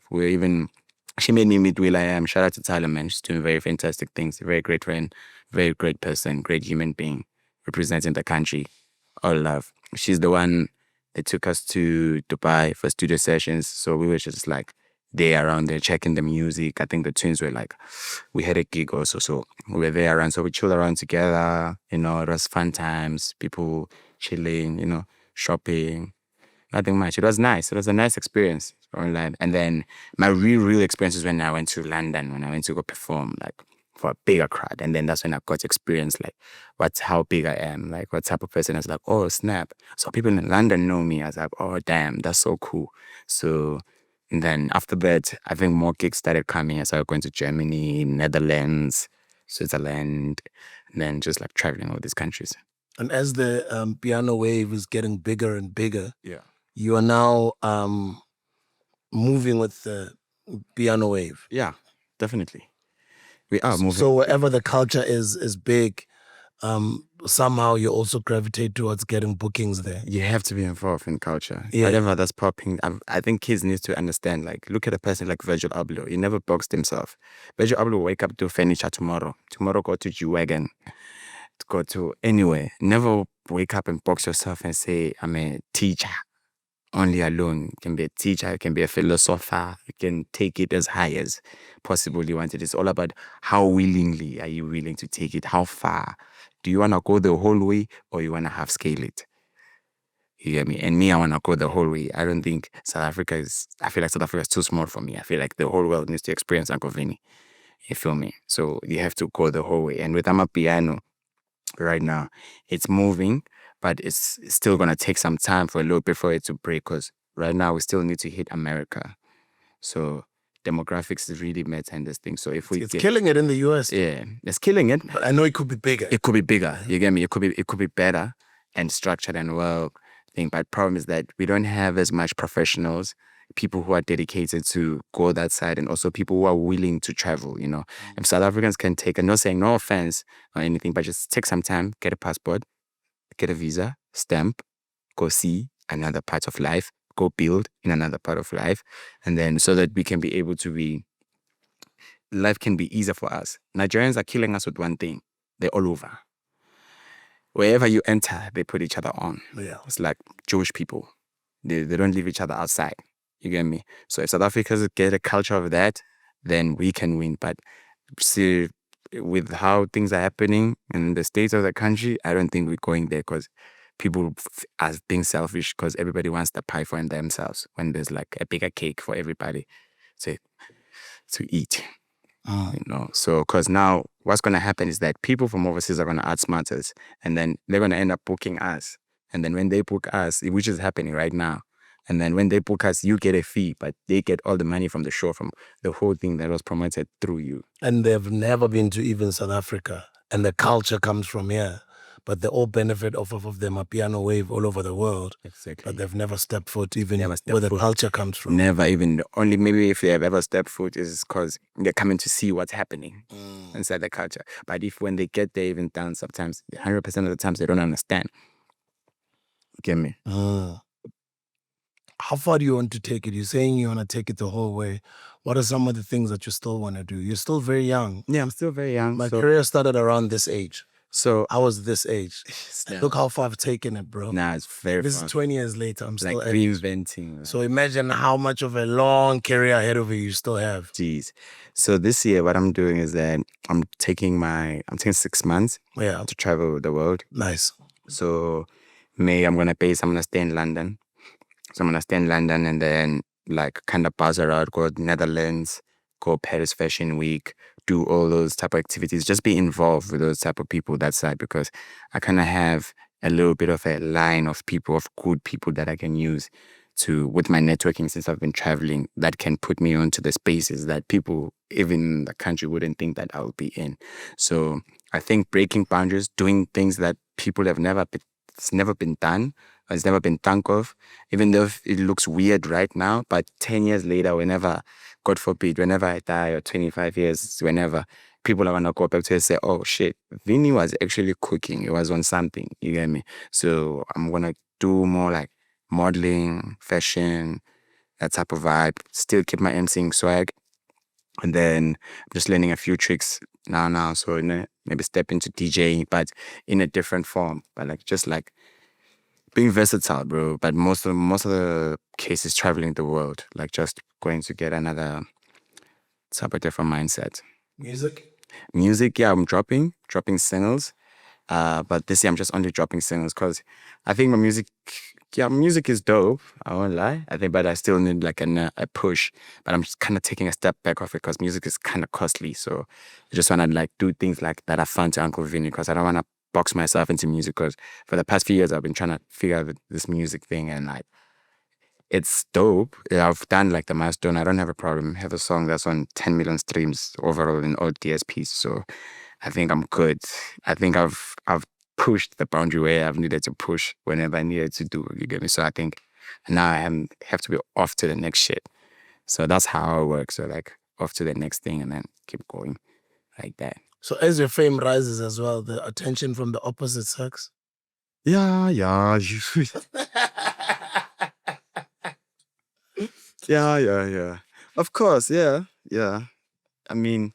she made me meet will.i.am. Shout out to Tyler, man. She's doing very fantastic things. A very great friend, very great person, great human being, representing the country. All love. She's the one that took us to Dubai for studio sessions. So we were just like there around there checking the music. I think the twins were like, we had a gig also. So we were there around. So we chilled around together. It was fun times. People chilling, shopping. Nothing much. It was nice. It was a nice experience. online. And then my real experience is when I went to London, when I went to go perform, like for a bigger crowd. And then that's when I got to experience like how big I am, like what type of person I was like, oh snap. So people in London know me. I was like, oh damn, that's so cool. So and then after that, I think more gigs started coming. I started going to Germany, Netherlands, Switzerland, and then just like traveling all these countries. And as the piano wave is getting bigger and bigger, Yeah. you are now moving with the piano wave. Yeah, definitely. We are moving. So wherever the culture is big, somehow you also gravitate towards getting bookings there. You have to be involved in culture. Yeah. Whatever that's popping, I think kids need to understand, like, look at a person like Virgil Abloh. He never boxed himself. Virgil Abloh will wake up to furniture tomorrow. Tomorrow go to G-Wagon. Go to anywhere. Never wake up and box yourself and say, I'm a teacher. Only alone. You can be a teacher, you can be a philosopher, you can take it as high as possible you want it. It's all about how willingly are you willing to take it, how far. Do you want to go the whole way or you want to half scale it? You get me? And me, I want to go the whole way. I don't think I feel like South Africa is too small for me. I feel like the whole world needs to experience Uncle Vinny. You feel me? So you have to go the whole way. And with Amapiano, right now, it's moving, but it's still going to take some time for a little bit for it to break because right now we still need to hit America. So demographics is really matter in this thing. So if it's killing it in the US. Yeah, it's killing it. But I know it could be bigger. It could be bigger. You get me? It could be better and structured and well thing. But problem is that we don't have as much professionals, people who are dedicated to go that side, and also people who are willing to travel, you know. If South Africans can take, I'm not saying no offense or anything, but just take some time, get a passport, get a visa, stamp, go see another part of life, go build in another part of life, and then so that we can be able to life can be easier for us. Nigerians are killing us with one thing. They're all over. Wherever you enter, they put each other on. Yeah. It's like Jewish people. They don't leave each other outside. You get me? So if South Africans get a culture of that, then we can win. But see, with how things are happening in the state of the country, I don't think we're going there because people are being selfish because everybody wants the pie for themselves when there's like a bigger cake for everybody to eat. You know, so because now what's going to happen is that people from overseas are going to outsmart us, and then they're going to end up booking us. And then when they book us, which is happening right now, and then when they book us, you get a fee, but they get all the money from the show, from the whole thing that was promoted through you. And they've never been to even South Africa, and the culture comes from here. But they all benefit off of the Amapiano wave all over the world. Exactly. But they've never stepped foot even where the culture comes from. Never even. Only maybe if they have ever stepped foot is because they're coming to see what's happening inside the culture. But if when they get there even down, sometimes 100% of the times they don't understand. You get me? How far do you want to take it? You're saying you want to take it the whole way. What are some of the things that you still want to do? You're still very young. Yeah, I'm still very young. My career started around this age. So I was this age. Look how far I've taken it, bro. Nah, it's very This fun. is 20 years later. I'm still like reinventing. So imagine how much of a long career ahead of you still have. Jeez. So this year, what I'm doing is that I'm taking 6 months to travel the world. Nice. So May, I'm going to stay in London. So I'm going to stay in London and then like kind of buzz around, go to Netherlands, go Paris Fashion Week, do all those type of activities, just be involved with those type of people that side, because I kind of have a little bit of a line of people, of good people that I can use with my networking since I've been traveling, that can put me onto the spaces that people even in the country wouldn't think that I'll be in. So I think breaking boundaries, doing things that people have it's never been done, or it's never been thunk of, even though it looks weird right now, but 10 years later, God forbid, whenever I die, or 25 years, whenever, people are going to go back to it and say, oh shit, Vinny was actually cooking. It was on something, you get me? So I'm going to do more like modeling, fashion, that type of vibe, still keep my emceeing swag. And then I'm just learning a few tricks now. So maybe step into DJing, but in a different form. But just being versatile, bro. But most of the cases traveling the world, like just going to get another type of different mindset. Music, yeah, I'm dropping singles. But this year I'm just only dropping singles because I think my music yeah, music is dope. I won't lie. I think, but I still need like a push. But I'm just kind of taking a step back off it because music is kind of costly. So I just want to like do things like that are fun to Uncle Vinny because I don't want to box myself into music because for the past few years I've been trying to figure out this music thing and like it's dope. Yeah, I've done like the milestone. I don't have a problem. I have a song that's on 10 million streams overall in all DSPs. So I think I'm good. I think I've pushed the boundary where I've needed to push whenever I needed to do. You get me? So I think now have to be off to the next shit. So that's how it works. So like off to the next thing and then keep going like that. So as your fame rises as well, the attention from the opposite sex. Yeah. Yeah. Of course, yeah. I mean,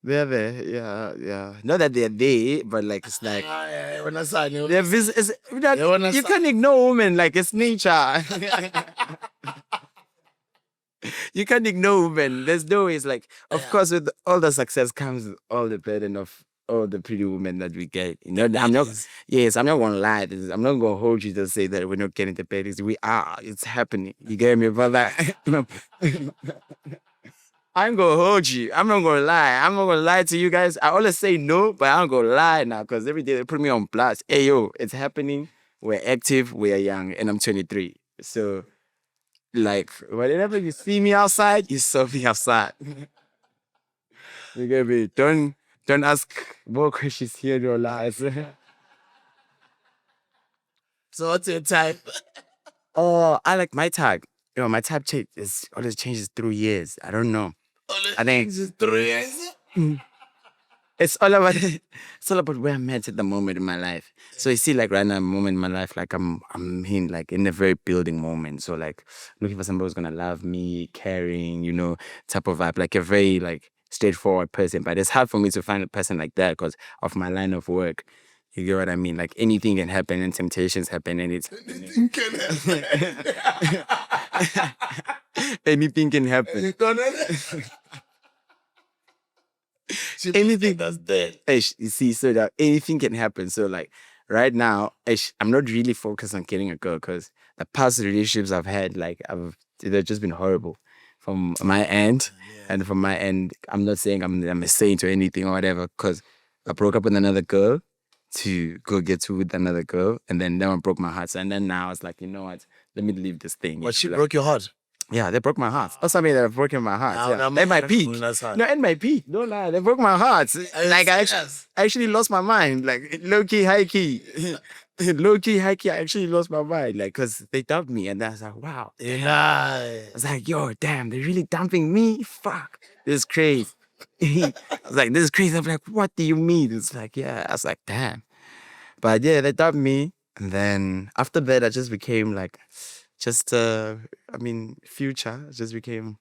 they're there, yeah. Not that they're there, but like it's like they're you can't ignore women, like it's nature. You can't ignore women. There's no way. It's like, of course, with all the success comes all the burden of all the pretty women that we get. You know, I'm not gonna lie. I'm not gonna hold you to say that we're not getting the baddies. We are. It's happening. You get me? But like, I'm gonna hold you. I'm not gonna lie. I'm not gonna lie to you guys. I always say no, but I'm gonna lie now because every day they put me on blast. Hey yo, it's happening. We're active. We are young, and I'm 23. So, like, whenever you see me outside, you saw me outside. You get me? Don't ask more questions here in your lives. So what's your type? Oh, I like my type. You know, my type is always changes through years. I don't know. I think Just 3 years. it's all about where I'm at the moment in my life. So you see, like right now, moment in my life, like I'm in a very building moment. So like looking for somebody who's gonna love me, caring, you know, type of vibe, like a very like straightforward person. But it's hard for me to find a person like that because of my line of work. You get what I mean? Like anything can happen and temptations happen and it's Anything can happen. anything can happen. Anything that's dead. You see, so that anything can happen. So like right now, I'm not really focused on getting a girl because the past relationships I've had, like they've just been horrible from my end. And from my end, I'm not saying I'm a saint or anything or whatever, because I broke up with another girl to go get to with another girl, and then that one broke my heart. And then now it's like, you know what? Let me leave this thing. What, she Like, broke your heart? yeah, they broke my heart. That's something that have broken my heart. Now, Yeah. At my peak. No, at my peak. Don't lie. They broke my heart. Like I actually lost my mind. Like low key, high key. Low key, high key, I actually lost my mind. Like, cause they dumped me. And then I was like, wow. Yeah. I was like, yo, damn, they're really dumping me? Fuck. This is crazy. I was like, this is crazy. I'm like, what do you mean? It's like, yeah. I was like, damn. But yeah, they dumped me. And then after that, I just became like, Future. I just became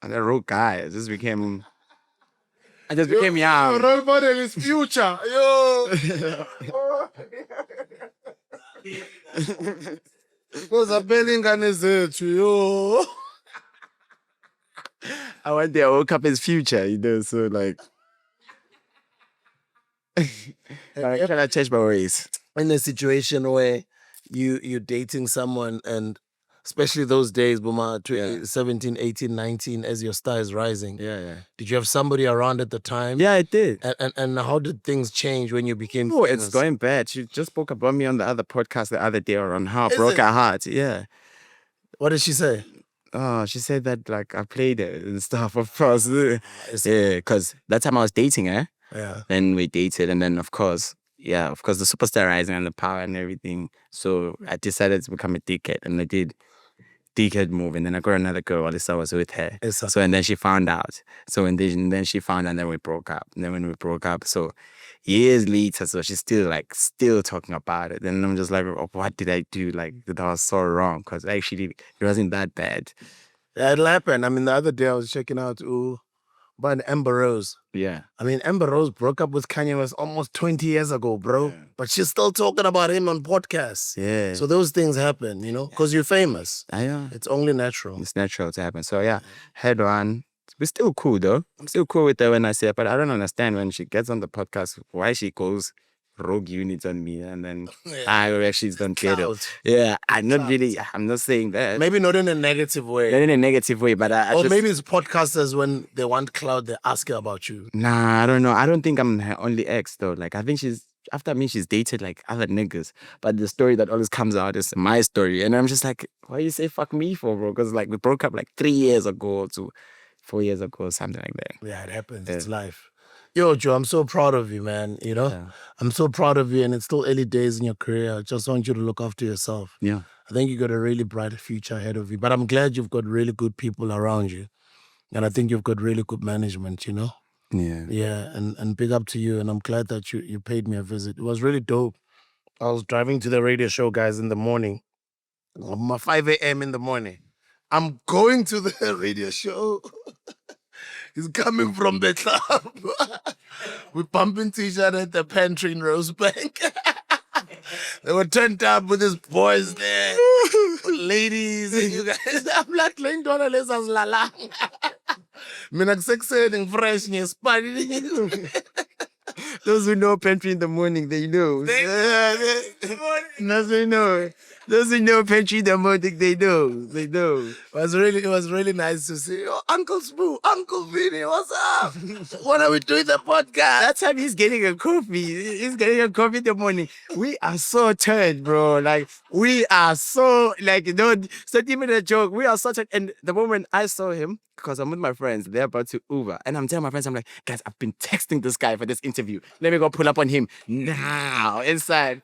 a road guy. I just became young. Role model is Future. Yo. Because a Bellingham is yo. I went there, I woke up as Future, you know, so like, I'm trying to change my ways. In a situation where you're dating someone and especially those days, Buma, 17, 18, 19, as your star is rising. Yeah. Did you have somebody around at the time? Yeah, I did. And how did things change when you became Oh, famous? it's going bad. She just spoke about me on the other podcast the other day on how I broke her heart. Yeah. What did she say? Oh, she said that like I played it and stuff, of course. Yeah, because that time I was dating her. Yeah. Then we dated, and then of course, the superstar rising and the power and everything. So I decided to become a dickhead, and I did dickhead move, and then I got another girl. At least I was with her. So and then she found out. So and then she found out, and then we broke up. And then when we broke up, so years later, so she's still talking about it. And I'm just like, oh, what did I do? Like that was so wrong, because actually it wasn't that bad. Yeah, it'll happen. I mean, the other day I was checking out about Amber Rose. Yeah. I mean, Amber Rose broke up with Kanye West almost 20 years ago, bro. Yeah. But she's still talking about him on podcasts. Yeah. So those things happen, you know, because you're famous. Yeah. It's only natural. It's natural to happen. So yeah, head on. We're still cool though. I'm still cool with her when I say it, but I don't understand when she gets on the podcast why she goes rogue units on me, and then Yeah. I actually don't get it. Clout. Yeah, I'm not saying that. Maybe not in a negative way. Not in a negative way, but I Or just, maybe it's podcasters when they want clout, they ask you about you. nah, I don't know. I don't think I'm her only ex though. Like I think she's after me, she's dated like other niggas. But the story that always comes out is my story, and I'm just like, why you say fuck me for, bro? Because like we broke up like 3 years ago to 4 years ago, something like that. Yeah, it happens. Yeah. It's life. Yo, Joe, I'm so proud of you, man. You know, Yeah. I'm so proud of you, and it's still early days in your career. I just want you to look after yourself. Yeah. I think you got a really bright future ahead of you. But I'm glad you've got really good people around you. And I think you've got really good management, you know? Yeah. Yeah, and big up to you. And I'm glad that you paid me a visit. It was really dope. I was driving to the radio show, guys, in the morning. 5 a.m. in the morning. I'm going to the radio show. He's coming from the club. We bump into each other at the pantry in Rosebank. They were turned up with his boys there, with ladies, and you guys. I'm like, $20 less as lala. Mina kusekuseni fresh ngespani. Those who know Pantry in the morning, they know. Those who know. Those who know Pantry in the morning, they know. They know. It was really nice to see. Oh, Uncle Spoo, Uncle Vinny, what's up? When are we doing the podcast? That time he's getting a coffee. He's getting a coffee in the morning. We are so turned, bro. Like, we are so, like, you know, it's not even a joke. We are such a, and the moment I saw him, because I'm with my friends, they're about to Uber. And I'm telling my friends, I'm like, guys, I've been texting this guy for this interview. Let me go pull up on him now, inside.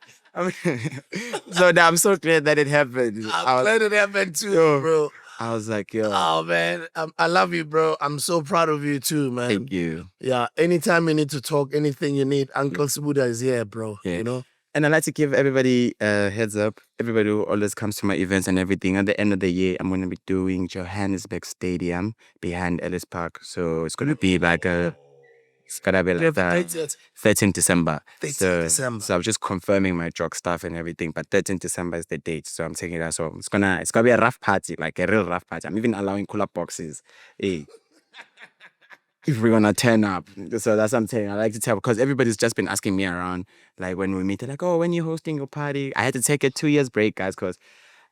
So now I'm so glad that it happened. I'm glad it happened too, Yo. bro. I was like, yo, Oh, man. I love you, bro. I'm so proud of you too, man. thank you. Yeah, anytime you need to talk, anything you need, Uncle Sbuda is here, bro. Yeah. You know? And I'd like to give everybody a heads up. Everybody who always comes to my events and everything. At the end of the year, I'm going to be doing Johannesburg Stadium behind Ellis Park. So it's going to be like it's going to be like the 13th December. 13th December. So I'm just confirming my drug stuff and everything. But 13th December is the date. So I'm taking that. So it's gonna be a rough party, like a real rough party. I'm even allowing cooler boxes. Hey. If we're gonna turn up. So that's what I'm saying. I like to tell because everybody's just been asking me around. Like when we meet, they're like, oh, when you hosting your party? I had to take a 2 years break, guys, because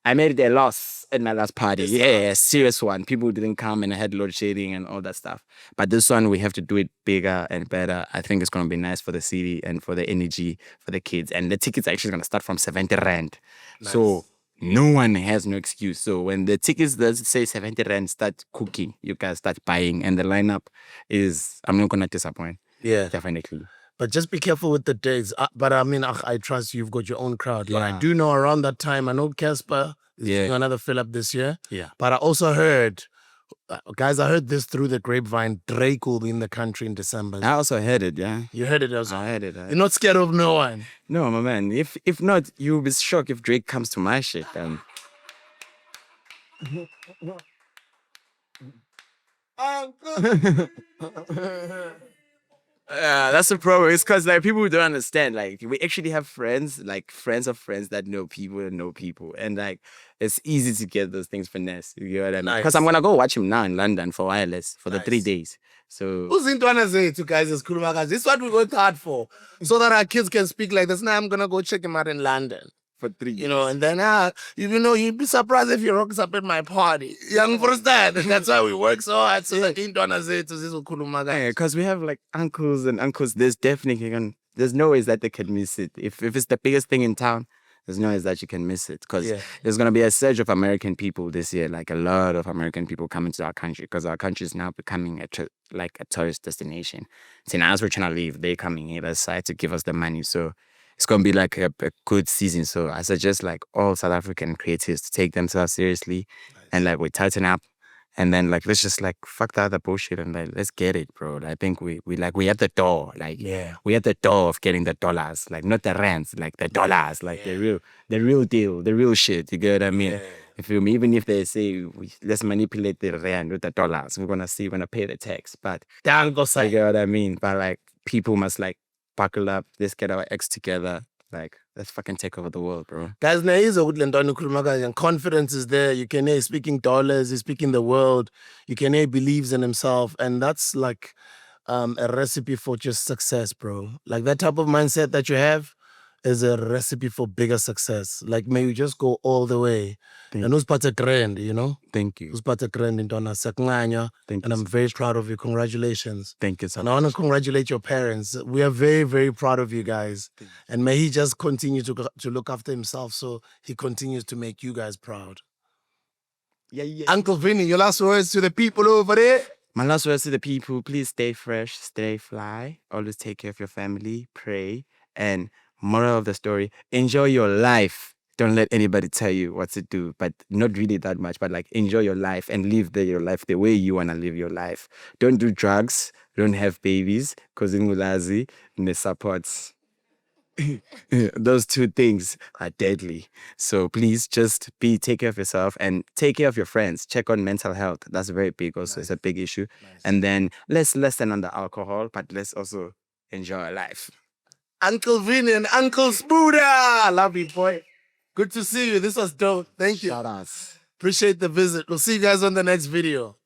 I made a loss at my last party. Yeah, serious one. People didn't come and I had load shedding and all that stuff. But this one, we have to do it bigger and better. I think it's gonna be nice for the city and for the energy for the kids. And the tickets are actually gonna start from 70 Rand. Nice. So no one has no excuse. So when the tickets does say 70 Rand start cooking, you guys start buying. And the lineup is, I'm not going to disappoint. Yeah. Definitely. But just be careful with the dates. But I mean, I trust you've got your own crowd. But I Yeah. do know around that time, I know Casper is doing another fill up this year. Yeah. But I also heard, guys, I heard this through the grapevine. Drake will be in the country in December. I also heard it, yeah. You heard it also? I heard it. You're not scared of no one? No, my man. If not, you'll be shocked if Drake comes to my shit. Yeah, that's the problem. It's because like people don't understand. Like we actually have friends, like friends of friends that know people and know people, and like it's easy to get those things finesse. You know what I mean? Nice. Because I'm gonna go watch him now in London for wireless for the 3 days. So Who's into to say to guys is cool, guys? This is what we worked hard for, so that our kids can speak like this. Now I'm gonna go check him out in London. for 3 years. You know, and then you'd be surprised if he rocks up at my party. Young first that. That's why we work so hard. So like Because we have like uncles and uncles. There's definitely there's no ways that they can miss it. If it's the biggest thing in town, there's no ways that you can miss it. Because there's gonna be a surge of American people this year. Like a lot of American people coming to our country because our country is now becoming a tourist destination. So now as we're trying to leave, they're coming here aside to give us the money. So it's going to be like a good season. So I suggest like all South African creatives to take themselves seriously and like we tighten up and then like let's just like fuck the other bullshit and like let's get it, bro. I think we at the door. Like we at the door of getting the dollars. Like not the rands, like the dollars, like the real deal, the real shit. You get what I mean? Yeah. You feel me? Even if they say let's manipulate the rand with the dollars, we're gonna pay the tax. But you get what I mean? But like people must like buckle up, let's get our ex together. Like, let's fucking take over the world, bro. Guys, and confidence is there. You can hear he's speaking dollars, he's speaking the world. You can hear he believes in himself. And that's like, a recipe for just success, bro. Like that type of mindset that you have is a recipe for bigger success. Like may you just go all the way. And who's part of grand, you know? Thank you. Who's part of grand in Donna Saknganya. Thank And you I'm so very proud of you. Congratulations. Thank you so And I want to congratulate your parents. We are very, very proud of you guys. And may he just continue to look after himself so he continues to make you guys proud. Yeah. Uncle Vinny, your last words to the people over there? My last words to the people, please stay fresh, stay fly, always take care of your family, pray, and moral of the story, enjoy your life. Don't let anybody tell you what to do, but not really that much, but like enjoy your life and live your life the way you want to live your life. Don't do drugs, don't have babies, because in Ulazi, ne supports. Those two things are deadly. So please just take care of yourself and take care of your friends. Check on mental health. That's very big also. It's a big issue. And then let's lessen on the alcohol, but let's also enjoy our life. Uncle Vinny and Uncle Spooda. Love you, boy. Good to see you. This was dope. Thank you. Shout outs. Appreciate the visit. We'll see you guys on the next video.